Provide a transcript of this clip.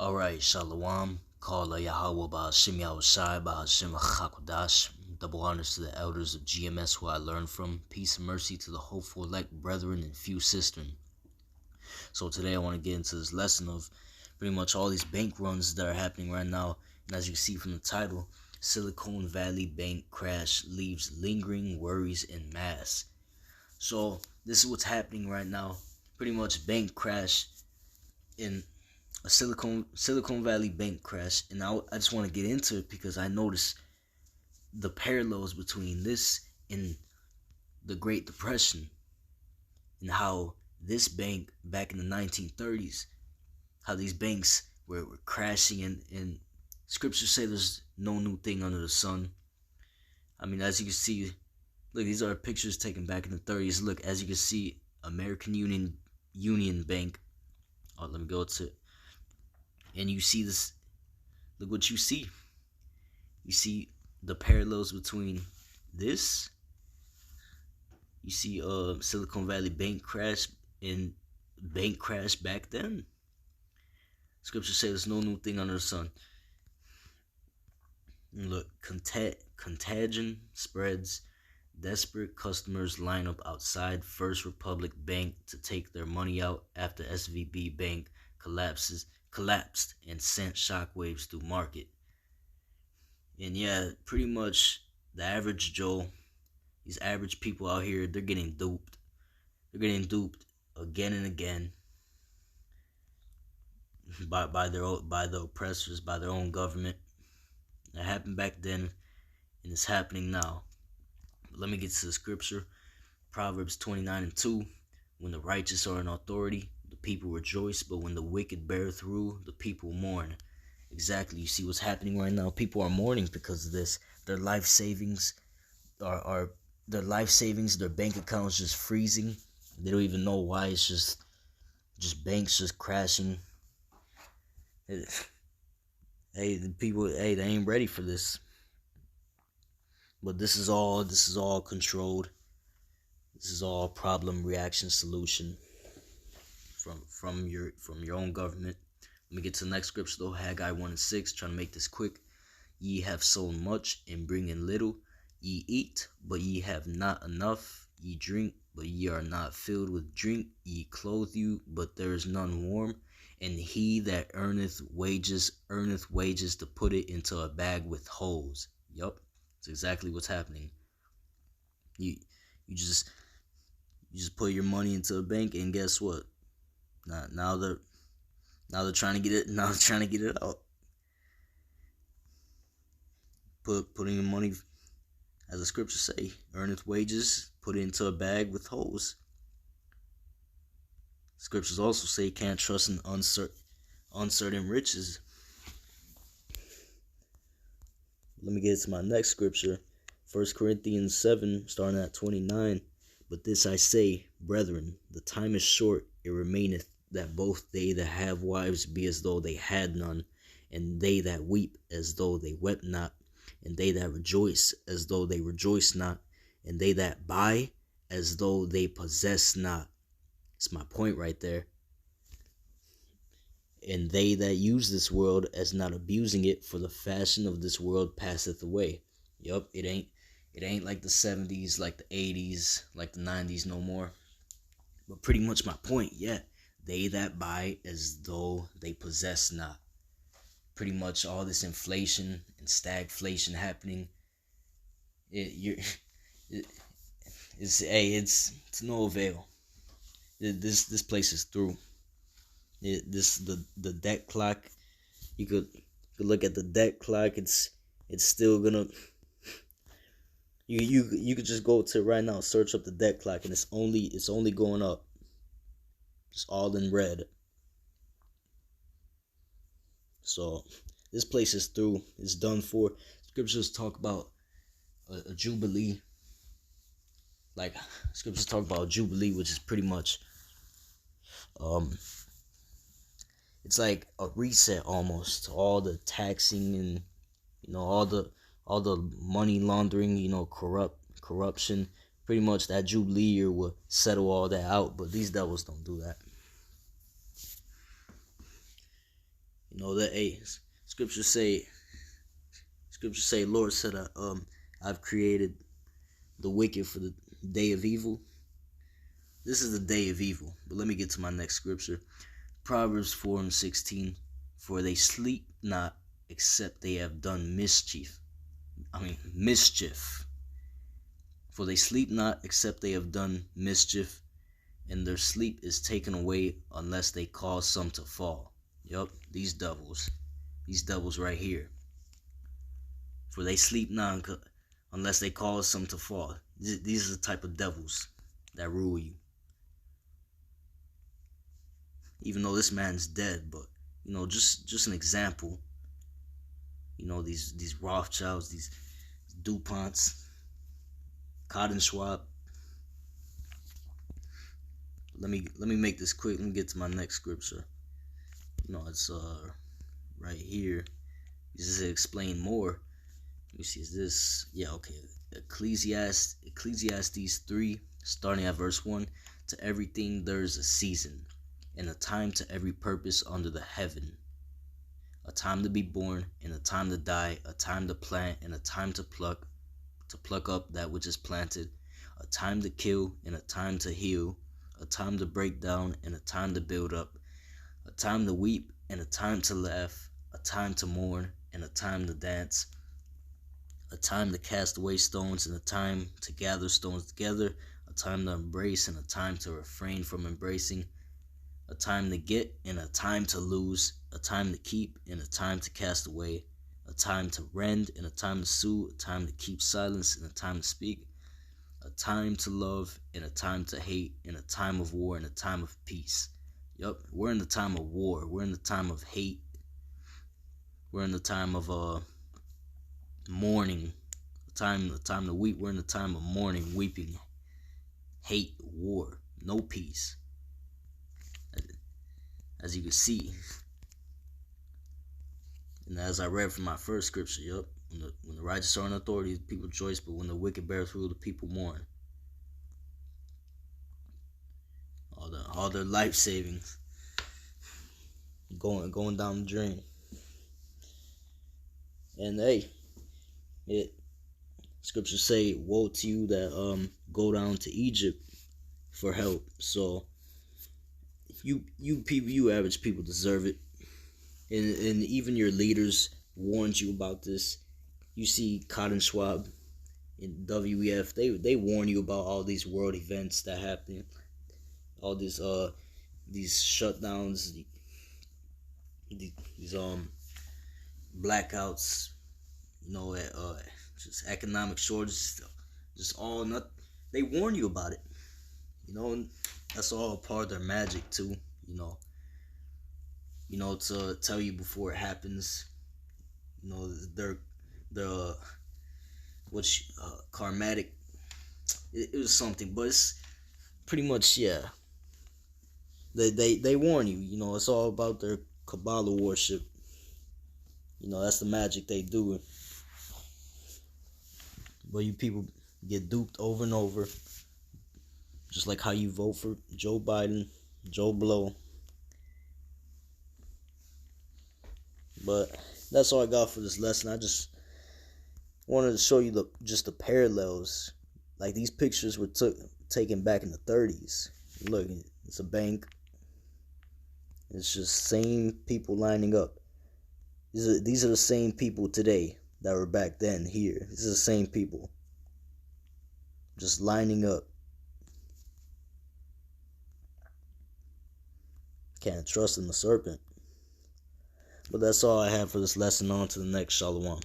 Alright, Shalom. Call Yahweh Ba'Hashem Yahushai Ba'Hashem Chakodash. Double honors to the elders of GMS who I learned from. Peace and mercy to the hopeful elect brethren and few sisters. So today I want to get into this lesson of pretty much all these bank runs that are happening right now. And as you see from the title, Silicon Valley Bank Crash Leaves Lingering Worries en masse. So this is what's happening right now. Pretty much bank crash in a Silicon Valley bank crash, and I just want to get into it because I noticed the parallels between this and the Great Depression, and how this bank back in the 1930s, how these banks were crashing, and scriptures say there's no new thing under the sun. I mean, as you can see, look, these are pictures taken back in the 30s. Look, as you can see, American Union Bank. Oh, let me go to it. And you see this, look what you see. You see the parallels between this. You see Silicon Valley bank crash and bank crash back then. Scripture says there's no new thing under the sun. And look, contagion spreads. Desperate customers line up outside First Republic Bank to take their money out after SVB Bank collapsed and sent shockwaves through market. And yeah, pretty much the average Joe, these average people out here, they're getting duped. They're getting duped again and again by the oppressors, by their own government. That happened back then, and it's happening now. But let me get to the scripture. Proverbs 29:2. When the righteous are in authority, the people rejoice, but when the wicked bear through, the people mourn. Exactly. You see what's happening right now. People are mourning because of this. Their life savings their bank accounts just freezing. They don't even know why. It's just banks just crashing. Hey, the people, they ain't ready for this. But this is all controlled. This is all problem, reaction, solution from your own government. Let me get to the next scripture though. Haggai 1:6. Trying to make this quick. Ye have sown much and bring in little. Ye eat, but ye have not enough. Ye drink, but ye are not filled with drink. Ye clothe you, but there is none warm. And he that earneth wages to put it into a bag with holes. Yup, that's exactly what's happening. You just put your money into a bank, and guess what? Now they're trying to get it. Now they're trying to get it out. Putting your money, as the scriptures say, earneth wages, put it into a bag with holes. Scriptures also say can't trust in uncertain riches. Let me get to my next scripture. 1 Corinthians 7, starting at 29. But this I say, brethren, the time is short, it remaineth that both they that have wives be as though they had none, and they that weep as though they wept not, and they that rejoice as though they rejoice not, and they that buy as though they possess not. It's my point right there. And they that use this world as not abusing it, for the fashion of this world passeth away. Yup, it ain't like the 70s, like the 80s, like the 90s no more. But pretty much my point, yeah. They that buy as though they possess not. Pretty much all this inflation and stagflation happening. It's no avail. This place is through. The debt clock. You could look at the debt clock. It's still gonna. You could just go to right now, search up the debt clock, and it's only going up. It's all in red. So this place is through. It's done for. Scriptures talk about a jubilee. Like scriptures talk about jubilee, which is pretty much it's like a reset almost to all the taxing and all the money laundering, corruption. Pretty much that jubilee year will settle all that out, but these devils don't do that. No, that scriptures say Lord said I've created the wicked for the day of evil. This is the day of evil. But let me get to my next scripture. Proverbs 4:16. For they sleep not except they have done mischief. For they sleep not except they have done mischief, and their sleep is taken away unless they cause some to fall. Yup, these devils right here. For they sleep not unless they cause some to fall. These are the type of devils that rule you. Even though this man's dead, but just an example. These Rothschilds, these DuPonts, Cotton Schwab. Let me make this quick. Let me get to my next scripture. It's right here. This is explain more. Let me see. Is this? Yeah, okay. Ecclesiastes 3, starting at verse 1. To everything there's a season, and a time to every purpose under the heaven. A time to be born, and a time to die, a time to plant, and a time to pluck up that which is planted, a time to kill, and a time to heal, a time to break down, and a time to build up, a time to weep, and a time to laugh, a time to mourn, and a time to dance, a time to cast away stones, and a time to gather stones together, a time to embrace, and a time to refrain from embracing, a time to get, and a time to lose, a time to keep, and a time to cast away, a time to rend, and a time to sue, a time to keep silence, and a time to speak, a time to love, and a time to hate, and a time of war, and a time of peace. Yup, we're in the time of war. We're in the time of hate. We're in the time of mourning. The time to weep. We're in the time of mourning, weeping, hate, war, no peace. As you can see, and as I read from my first scripture, when the righteous are in authority, the people rejoice, but when the wicked bear rule, the people mourn. All their life savings going down the drain. And scriptures say, "Woe to you that go down to Egypt for help." So you average people deserve it, and even your leaders warned you about this. You see Cotton Schwab and WEF, they warn you about all these world events that happen, all these shutdowns, these blackouts, just economic shortages, just all not. They warn you about it, and that's all part of their magic too, to tell you before it happens. They're karmatic. It was something, but it's pretty much, yeah. They warn you. It's all about their Kabbalah worship. That's the magic they do. But you people get duped over and over. Just like how you vote for Joe Biden, Joe Blow. But that's all I got for this lesson. I just wanted to show you the parallels. Like, these pictures were taken back in the 30s. Look, it's a bank. It's just same people lining up. These are the same people today that were back then here. These are the same people. Just lining up. Can't trust in the serpent. But that's all I have for this lesson. On to the next. Shalom.